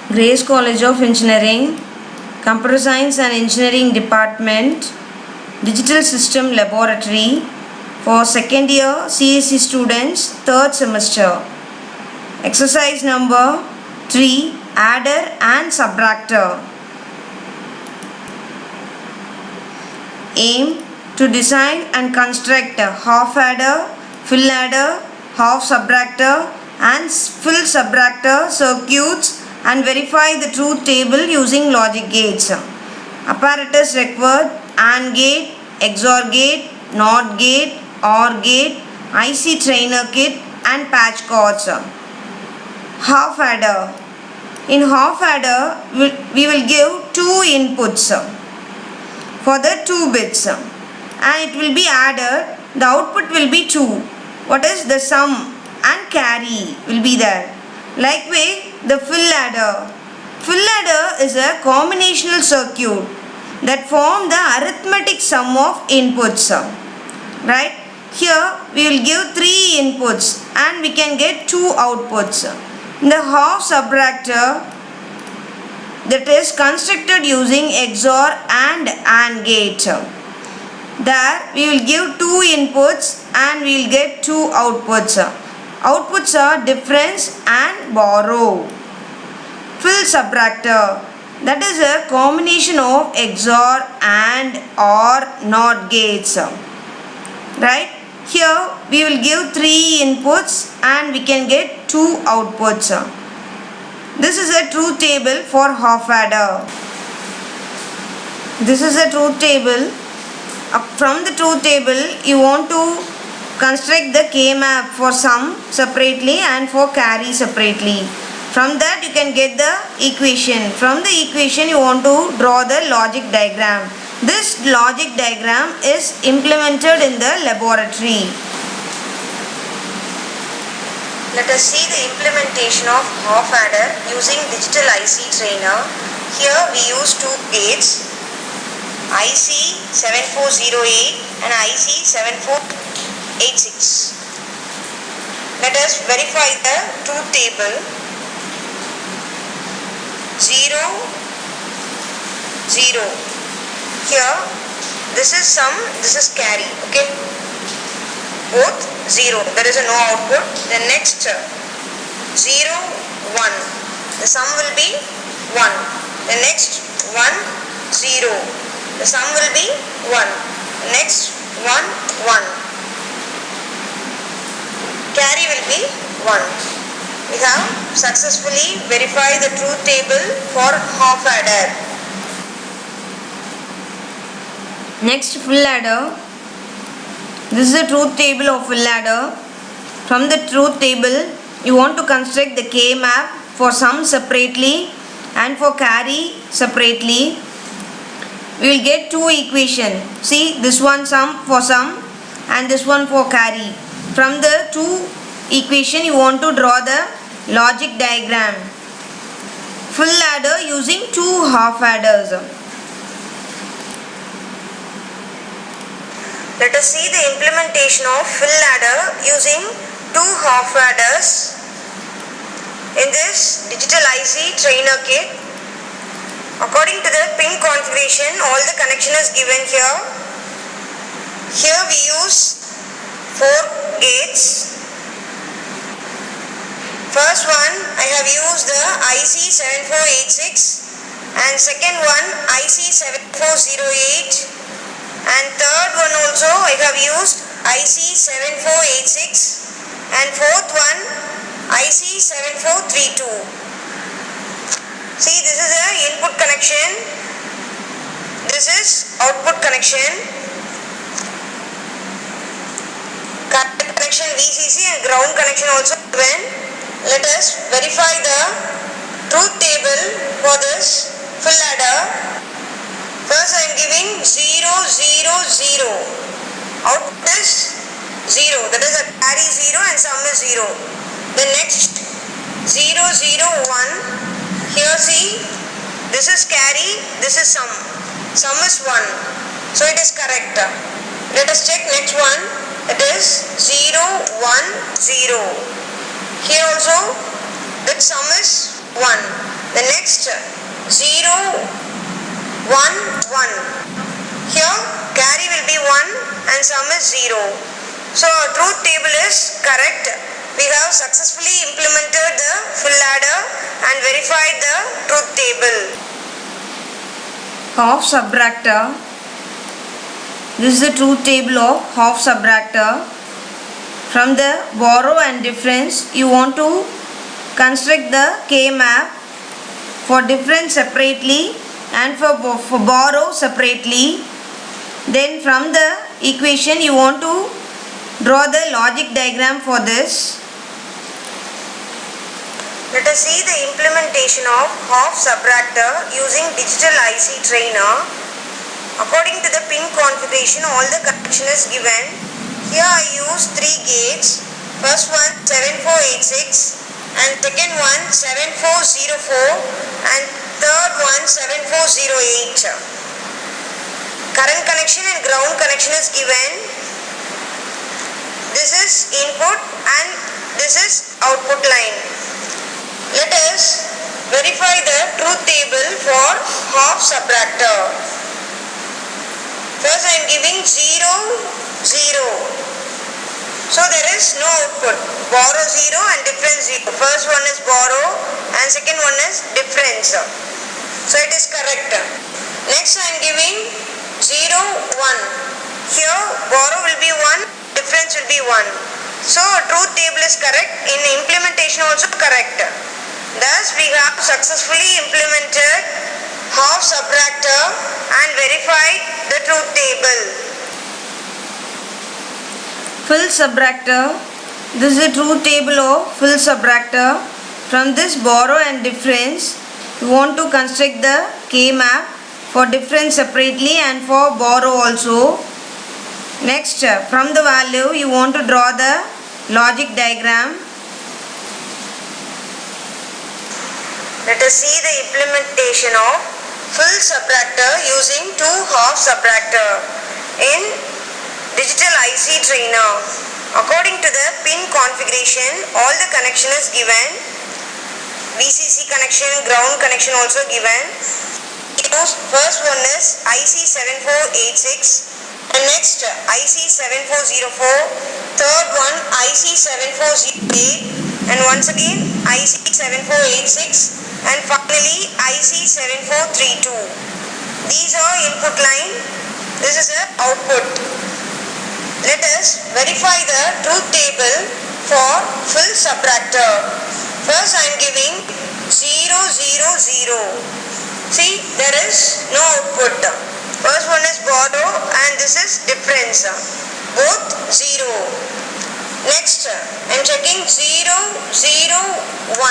Grace College of Engineering, Computer Science and Engineering Department, Digital System Laboratory for second year CSE students, third semester. Exercise number 3, Adder and Subtractor. Aim to design and construct a half adder, full adder, half subtractor and full subtractor circuits and verify the truth table using logic gates. Apparatus required: AND gate, XOR gate, NOT gate, OR gate, IC trainer kit and patch cords. Half adder. In half adder, we will give 2 inputs for the 2 bits and it will be added. The output will be 2. What is the sum and carry will be there. Likewise, the full adder. Full adder is a combinational circuit that form the arithmetic sum of inputs. Right? Here we will give 3 inputs and we can get 2 outputs. The half subtractor, that is constructed using XOR and AND gate. There we will give 2 inputs and we will get 2 outputs. Outputs are difference and borrow. Full subtractor, that is a combination of XOR and OR NOT gates. Right? Here we will give 3 inputs and we can get 2 outputs. This is a truth table for half adder. This is a truth table. From the truth table you want to construct the K-map for sum separately and for carry separately. From that you can get the equation. From the equation you want to draw the logic diagram. This logic diagram is implemented in the laboratory. Let us see the implementation of half adder using digital IC trainer. Here we use 2 gates, IC 7408 and IC 7486. Let us verify the truth table. 0, 0. Here this is sum, this is carry. Okay. Both 0. There is a no output. The next 0, 1. The sum will be 1. The next 1, 0. The sum will be 1. The next 1, 1. Carry will be 1. We have successfully verified the truth table for half adder. Next, full adder. This is the truth table of full adder. From the truth table, you want to construct the K-map for sum separately and for carry separately. We will get 2 equations. See, this one sum for sum and this one for carry. From the 2 equation, you want to draw the logic diagram. Full adder using 2 half adders. Let us see the implementation of full adder using 2 half adders in this digital IC trainer kit. According to the pin configuration, all the connection is given here. Here we use 4 gates. First one I have used the IC 7486 and second one IC 7408. And third one also I have used IC 7486 and fourth one IC 7432. See, this is a input connection. This is output connection. Current connection VCC and ground connection also given. Let us verify the truth table for this full adder. First I am giving 0, 0, 0. Output is 0. That is a carry 0 and sum is 0. The next 0, 0, 1. Here see, this is carry, this is sum. Sum is 1. So it is correct. Let us check next one. It is 0, 1, 0. Here also that sum is 1. The next 0, 1, 1. Here carry will be 1 and sum is 0. So our truth table is correct. We have successfully implemented the full adder and verified the truth table. Half subtractor. This is the truth table of half subtractor. From the borrow and difference, you want to construct the K-map for difference separately and for borrow separately. Then from the equation, you want to draw the logic diagram for this. Let us see the implementation of half subtractor using digital IC trainer. According to the pin configuration, all the connection is given. Here I use 3 gates. First one 7486 and second one 7404 and third one 7408. Current connection and ground connection is given. This is input and this is output line. Let us verify the truth table for half subtractor. First I am giving 0, 0. So there is no output. Borrow 0 and difference 0. First one is borrow and second one is difference. So it is correct. Next I am giving 0, 1. Here borrow will be 1, difference will be 1. So truth table is correct. In implementation also correct. Thus we have successfully implemented half subtractor and verified the truth table. Full subtractor. This is the truth table of full subtractor. From this borrow and difference, you want to construct the K-map for difference separately and for borrow also. Next, from the value, you want to draw the logic diagram. Let us see the implementation of full subtractor using two half subtractor in digital IC trainer. According to the pin configuration, all the connection is given. VCC connection, ground connection also given. First one is IC 7486 and next IC 7404, third one IC 7408 and once again IC 7486 and finally IC 7432. These are input line, this is the output. Let us verify the truth table for full subtractor. First I am giving 0, 0, 0. See, there is no output. First one is borrow and this is difference. Both 0. Next, I am checking 0, 0, 1.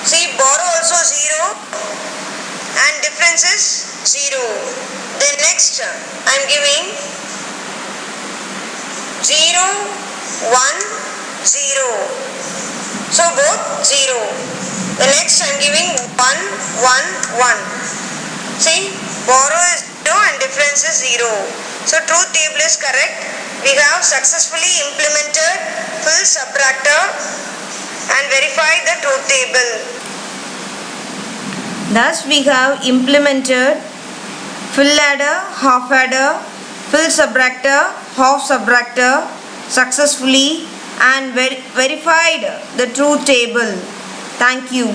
See, borrow also 0 and difference is 0. Then next, I am giving 0, 1, 0. So both 0. The next I am giving 1, 1, 1. See, borrow is 0 and difference is 0. So truth table is correct. We have successfully implemented full subtractor and verified the truth table. Thus we have implemented full adder, half adder, full subtractor, half subtractor successfully and verified the truth table. Thank you.